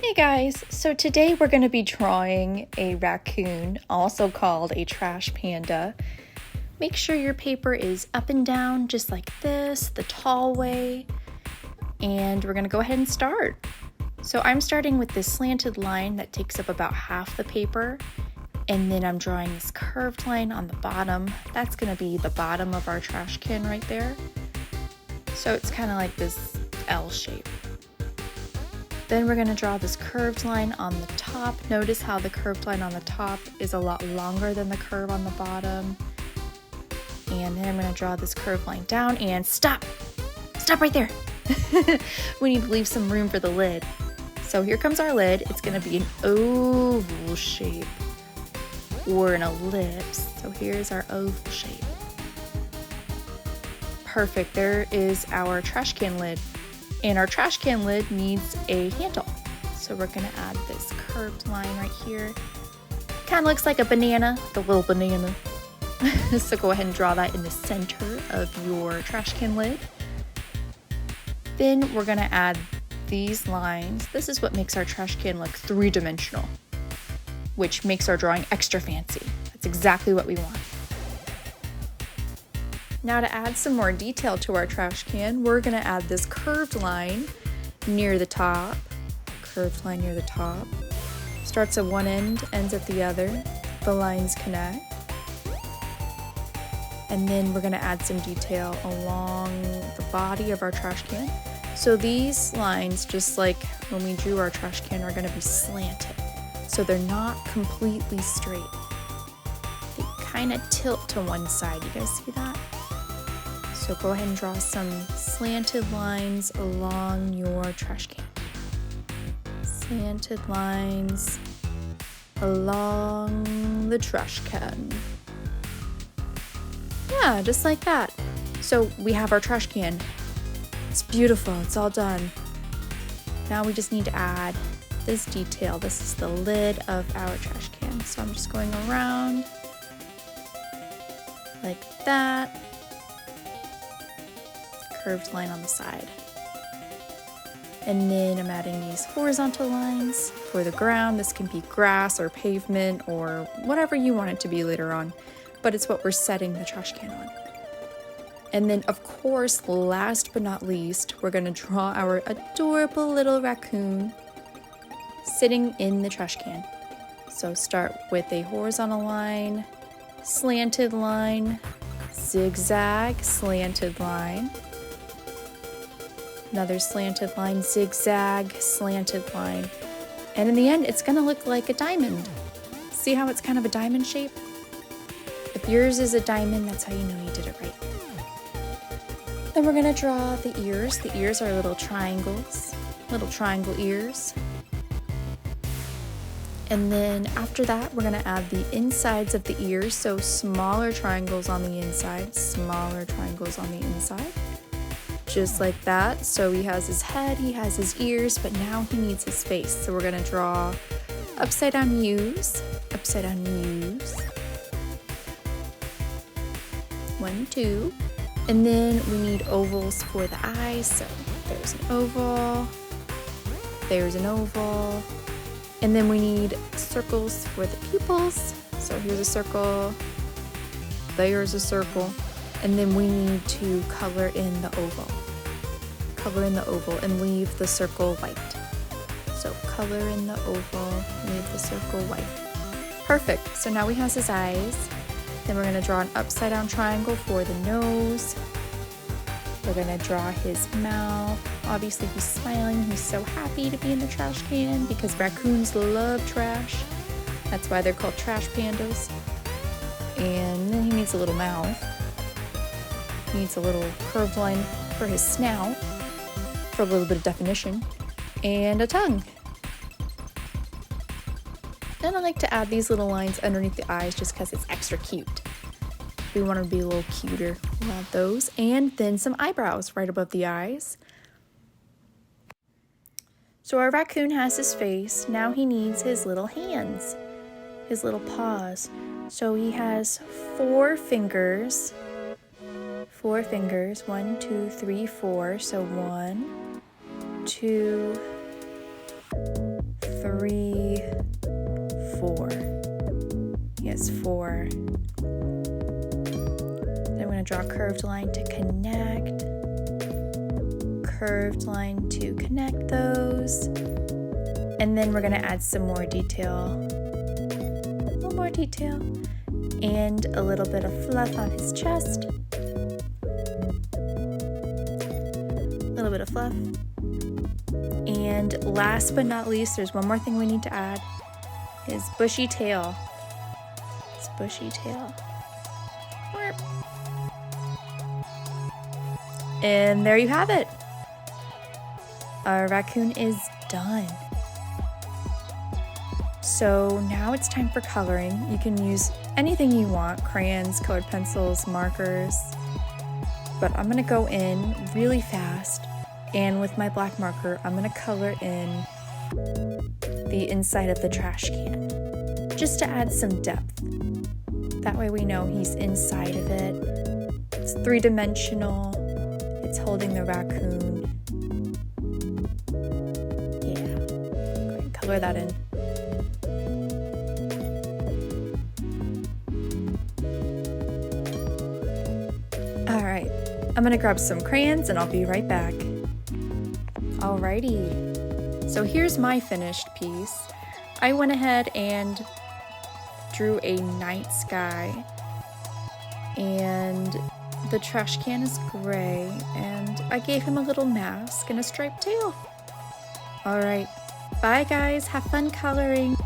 Hey guys, so today we're going to be drawing a raccoon, also called a trash panda. Make sure your paper is up and down just like this, the tall way, and we're going to go ahead and start. So I'm starting with this slanted line that takes up about half the paper, and then I'm drawing this curved line on the bottom. That's going to be the bottom of our trash can right there. So it's kind of like this L shape. Then we're going to draw this curved line on the top. Notice how the curved line on the top is a lot longer than the curve on the bottom. And then I'm going to draw this curved line down and stop! Stop right there! We need to leave some room for the lid. So here comes our lid. It's going to be an oval shape or an ellipse. So here's our oval shape. Perfect. There is our trash can lid. And our trash can lid needs a handle. So we're gonna add this curved line right here. Kind of looks like a banana, the little banana. So go ahead and draw that in the center of your trash can lid. Then we're gonna add these lines. This is what makes our trash can look three-dimensional, which makes our drawing extra fancy. That's exactly what we want. Now to add some more detail to our trash can, we're going to add this curved line near the top. Curved line near the top. Starts at one end, ends at the other. The lines connect. And then we're going to add some detail along the body of our trash can. So these lines, just like when we drew our trash can, are going to be slanted. So they're not completely straight. They kind of tilt to one side. You guys see that? So go ahead and draw some slanted lines along your trash can. Slanted lines along the trash can. Yeah, just like that. So we have our trash can. It's beautiful, it's all done. Now we just need to add this detail. This is the lid of our trash can. So I'm just going around like that. Curved line on the side. And then I'm adding these horizontal lines for the ground. This can be grass or pavement or whatever you want it to be later on, but it's what we're setting the trash can on. And then of course, last but not least, we're gonna draw our adorable little raccoon sitting in the trash can. So start with a horizontal line, slanted line, zigzag, slanted line, another slanted line, zigzag, slanted line. And in the end, it's gonna look like a diamond. See how it's kind of a diamond shape? If yours is a diamond, that's how you know you did it right. Then we're gonna draw the ears. The ears are little triangles, little triangle ears. And then after that, we're gonna add the insides of the ears. So smaller triangles on the inside, smaller triangles on the inside. Just like that. So he has his head, he has his ears, but now he needs his face. So we're gonna draw upside down U's, upside down U's. 1, 2. And then we need ovals for the eyes. So there's an oval, there's an oval. And then we need circles for the pupils. So here's a circle, there's a circle. And then we need to color in the oval. Color in the oval and leave the circle white. So color in the oval, leave the circle white. Perfect. So now he has his eyes. Then we're going to draw an upside down triangle for the nose. We're going to draw his mouth. Obviously he's smiling. He's so happy to be in the trash can because raccoons love trash. That's why they're called trash pandas. And then he needs a little mouth. He needs a little curved line for his snout for a little bit of definition, and a tongue. Then I like to add these little lines underneath the eyes just because it's extra cute. If we want to be a little cuter, we'll add those. And then some eyebrows right above the eyes. So our raccoon has his face. Now he needs his little hands, his little paws. So he has 4 fingers. 4 fingers, 1, 2, 3, 4. So 1, 2, 4. He has 4. Then I'm going to draw a curved line to connect. Curved line to connect those. And then we're going to add some more detail. A little more detail. And a little bit of fluff on his chest. A little bit of fluff. And last but not least, there's one more thing we need to add. His bushy tail. His bushy tail. And there you have it. Our raccoon is done. So now it's time for coloring. You can use anything you want, crayons, colored pencils, markers. But I'm gonna go in really fast, and with my black marker, I'm gonna color in the inside of the trash can, just to add some depth. That way we know he's inside of it. It's 3-dimensional. It's holding the raccoon. Yeah, go ahead and color that in. All right, I'm gonna grab some crayons and I'll be right back. Alrighty, so here's my finished piece. I went ahead and drew a night sky, and the trash can is gray, and I gave him a little mask and a striped tail. Alright, bye guys, have fun coloring.